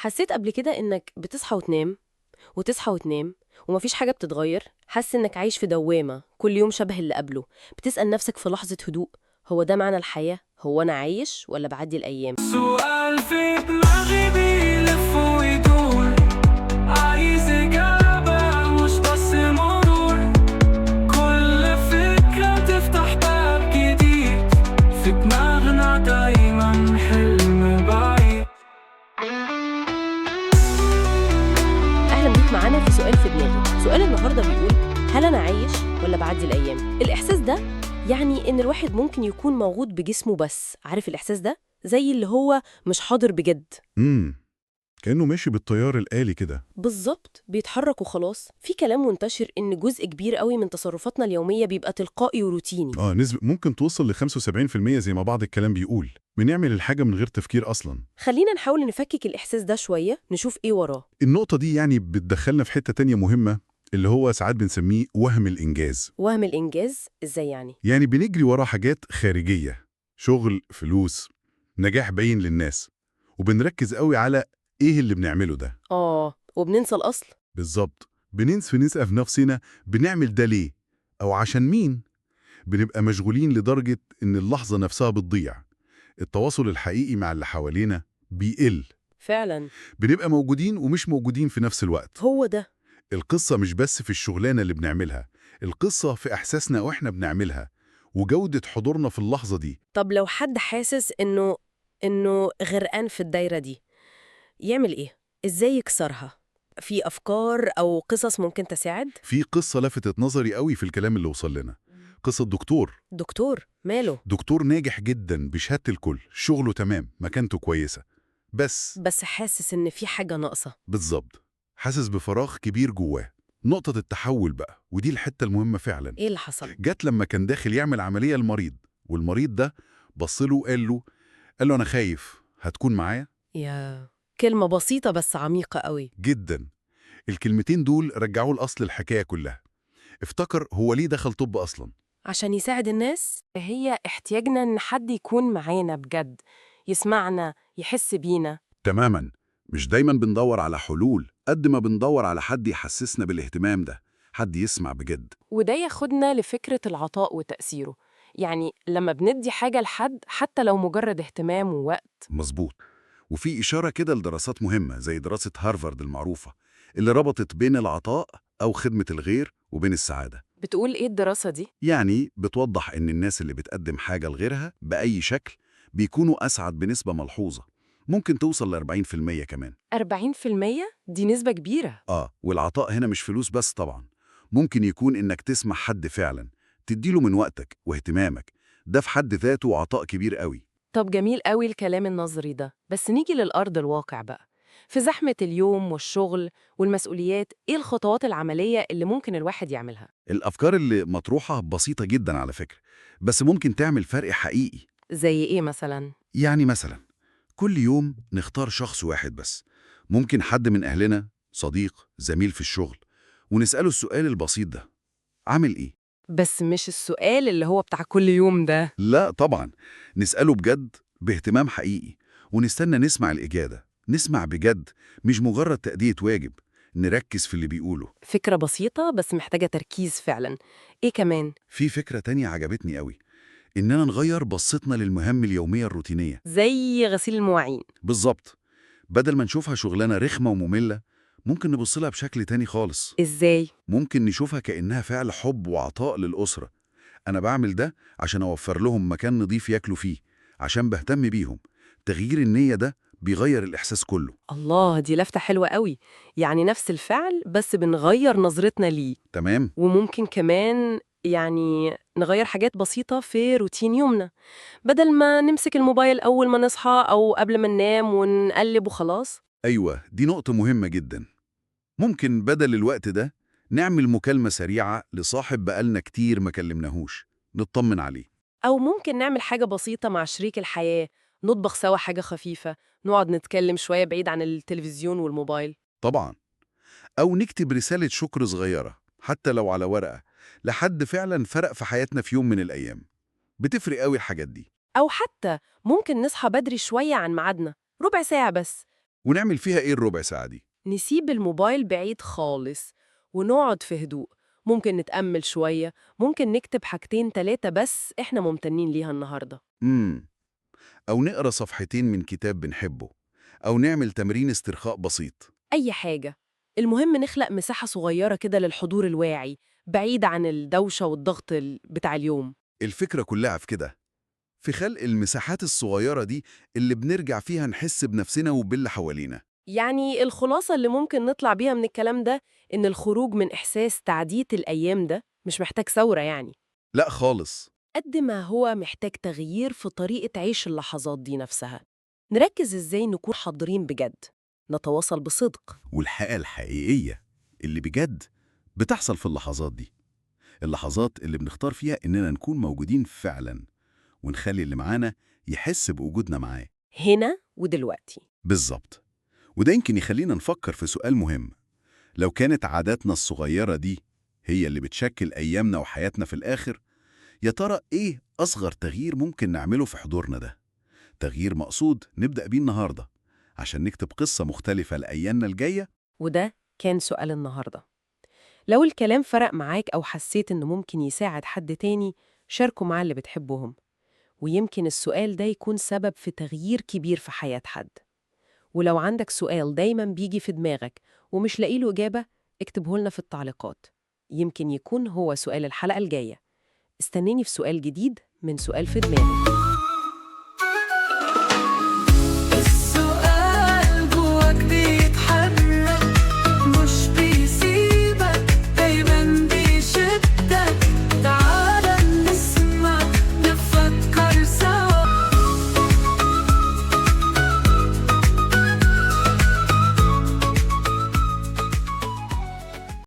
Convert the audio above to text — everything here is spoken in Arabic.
حسيت قبل كده إنك بتصحى وتنام وتصحى وتنام ومفيش حاجة بتتغير؟ حاسس إنك عايش في دوامة كل يوم شبه اللي قبله. بتسأل نفسك في لحظة هدوء: هو ده معنى الحياة؟ هو أنا عايش ولا بعدي الأيام؟ سؤال في دماغي بيلف ويدور، عايز إجابة مش بس مرور. كل فكرة تفتح باب جديد، في دماغنا دايما حلم بعيد. أهلا بيك معانا في سؤال في دماغي. سؤال النهاردة بيقول: هل أنا عايش ولا بعدي الأيام؟ الإحساس ده يعني إن الواحد ممكن يكون موجود بجسمه بس. عارف الإحساس ده؟ زي اللي هو مش حاضر بجد. كأنه ماشي بالتيار الآلي كده. بالظبط، بيتحرك وخلاص. في كلام منتشر إن جزء كبير قوي من تصرفاتنا اليومية بيبقى تلقائي وروتيني. نسبة ممكن توصل ل 75% زي ما بعض الكلام بيقول. بنعمل الحاجة من غير تفكير أصلاً. خلينا نحاول نفكك الإحساس ده شوية، نشوف إيه وراه. النقطة دي بتدخلنا في حتة تانية مهمة، اللي هو ساعات بنسميه وهم الإنجاز. وهم الإنجاز إزاي يعني؟ بنجري ورا حاجات خارجية، شغل، فلوس، نجاح باين للناس، وبنركز قوي على إيه اللي بنعمله ده. وبننسى الأصل. بالظبط، بنسأل في نفسنا بنعمل ده ليه؟ أو عشان مين؟ بنبقى مشغولين لدرجة إن اللحظة نفسها بتضيع. التواصل الحقيقي مع اللي حوالينا بيقل. فعلا. بنبقى موجودين ومش موجودين في نفس الوقت. هو ده. القصة مش بس في الشغلانة اللي بنعملها، القصة في إحساسنا وإحنا بنعملها وجودة حضورنا في اللحظة دي. طب لو حد حاسس إنه غرقان في الدايرة دي، يعمل إيه؟ إزاي يكسرها؟ في أفكار أو قصص ممكن تساعد؟ في قصة لفتت نظري قوي في الكلام اللي وصل لنا. قصة دكتور ماله؟ دكتور ناجح جدا بشهادة الكل، شغله تمام، مكانته كويسة، بس حاسس إن في حاجة ناقصة. بالظبط، حاسس بفراغ كبير جواه. نقطة التحول بقى، ودي الحتة المهمة فعلا، إيه اللي حصل؟ جت لما كان داخل يعمل عملية المريض، والمريض ده بصله وقال له أنا خايف، هتكون معايا؟ يا كلمة بسيطة بس عميقة قوي. جدا. الكلمتين دول رجعوه لأصل الحكاية كلها. افتكر هو ليه دخل طب أصلا. عشان يساعد الناس. هي احتياجنا إن حد يكون معانا بجد، يسمعنا، يحس بينا. تماماً. مش دايماً بندور على حلول قد ما بندور على حد يحسسنا بالاهتمام ده، حد يسمع بجد. وده ياخدنا لفكرة العطاء وتأثيره. يعني لما بندي حاجة لحد حتى لو مجرد اهتمام ووقت. مظبوط. وفي إشارة كده لدراسات مهمة زي دراسة هارفارد المعروفة اللي ربطت بين العطاء أو خدمة الغير وبين السعادة. بتقول إيه الدراسة دي؟ بتوضح إن الناس اللي بتقدم حاجة لغيرها بأي شكل بيكونوا أسعد بنسبة ملحوظة، ممكن توصل ل 40% كمان. 40%؟ دي نسبة كبيرة. والعطاء هنا مش فلوس بس طبعا، ممكن يكون إنك تسمع حد فعلا، تديله من وقتك واهتمامك، ده في حد ذاته عطاء كبير قوي. طب جميل قوي الكلام النظري ده، بس نيجي للأرض الواقع بقى. في زحمة اليوم والشغل والمسؤوليات، إيه الخطوات العملية اللي ممكن الواحد يعملها؟ الأفكار اللي مطروحة بسيطة جدا على فكرة، بس ممكن تعمل فرق حقيقي. زي إيه مثلاً؟ مثلا كل يوم نختار شخص واحد بس، ممكن حد من أهلنا، صديق، زميل في الشغل، ونسأله السؤال البسيط ده: عامل إيه؟ بس مش السؤال اللي هو بتاع كل يوم ده. لا طبعا، نسأله بجد باهتمام حقيقي، ونستنى نسمع الإجابة، نسمع بجد، مش مجرد تأدية واجب، نركز في اللي بيقوله. فكرة بسيطة بس محتاجة تركيز فعلاً. إيه كمان؟ في فكرة تانية عجبتني قوي، إننا نغير بصتنا للمهام اليومية الروتينية. زي غسيل المواعين. بالظبط، بدل ما نشوفها شغلانة رخمة ومملة، ممكن نبص لها بشكل تاني خالص. إزاي؟ ممكن نشوفها كأنها فعل حب وعطاء للأسرة. أنا بعمل ده عشان أوفر لهم مكان نضيف ياكلوا فيه، عشان بهتم بيهم. تغيير النية ده بيغير الإحساس كله. الله، دي لفتة حلوة قوي. يعني نفس الفعل بس بنغير نظرتنا ليه. تمام؟ وممكن كمان نغير حاجات بسيطة في روتين يومنا، بدل ما نمسك الموبايل أول ما نصحى أو قبل ما ننام ونقلب وخلاص. أيوة، دي نقطة مهمة جدا. ممكن بدل الوقت ده نعمل مكالمة سريعة لصاحب بقالنا كتير ما كلمناهوش، نطمن عليه. أو ممكن نعمل حاجة بسيطة مع شريك الحياة، نطبخ سوا حاجة خفيفة، نقعد نتكلم شوية بعيد عن التلفزيون والموبايل. طبعا. أو نكتب رسالة شكر صغيرة حتى لو على ورقة لحد فعلا فرق في حياتنا في يوم من الأيام. بتفرق قوي الحاجات دي. أو حتى ممكن نصحى بدري شوية عن ميعادنا، ربع ساعة بس، ونعمل فيها إيه الربع ساعة دي؟ نسيب الموبايل بعيد خالص ونقعد في هدوء. ممكن نتأمل شوية، ممكن نكتب حاجتين 3 بس إحنا ممتنين ليها النهاردة. امم أو نقرأ صفحتين من كتاب بنحبه، أو نعمل تمرين استرخاء بسيط. أي حاجة. المهم نخلق مساحة صغيرة كده للحضور الواعي، بعيد عن الدوشة والضغط بتاع اليوم. الفكرة كلها في كده، في خلق المساحات الصغيرة دي اللي بنرجع فيها نحس بنفسنا وباللي حوالينا. يعني الخلاصة اللي ممكن نطلع بيها من الكلام ده إن الخروج من إحساس تعدية الأيام ده مش محتاج ثورة يعني، لا خالص. قد ما هو محتاج تغيير في طريقة عيش اللحظات دي نفسها. نركز إزاي نكون حاضرين بجد، نتواصل بصدق. والحقيقة الحقيقية اللي بجد بتحصل في اللحظات دي، اللحظات اللي بنختار فيها إننا نكون موجودين فعلا، ونخلي اللي معانا يحس بوجودنا معاه. هنا ودلوقتي. بالظبط. وده يمكن يخلينا نفكر في سؤال مهم. لو كانت عاداتنا الصغيرة دي هي اللي بتشكل أيامنا وحياتنا في الآخر، يا ترى إيه أصغر تغيير ممكن نعمله في حضورنا ده؟ تغيير مقصود نبدأ بيه النهاردة عشان نكتب قصة مختلفة لأيامنا الجاية. وده كان سؤال النهاردة. لو الكلام فرق معاك أو حسيت إنه ممكن يساعد حد تاني، شاركوا مع اللي بتحبهم. ويمكن السؤال ده يكون سبب في تغيير كبير في حياة حد. ولو عندك سؤال دايما بيجي في دماغك ومش لاقي له إجابة، اكتبه لنا في التعليقات. يمكن يكون هو سؤال الحلقة الجاية. استناني في سؤال جديد من سؤال في دماغي.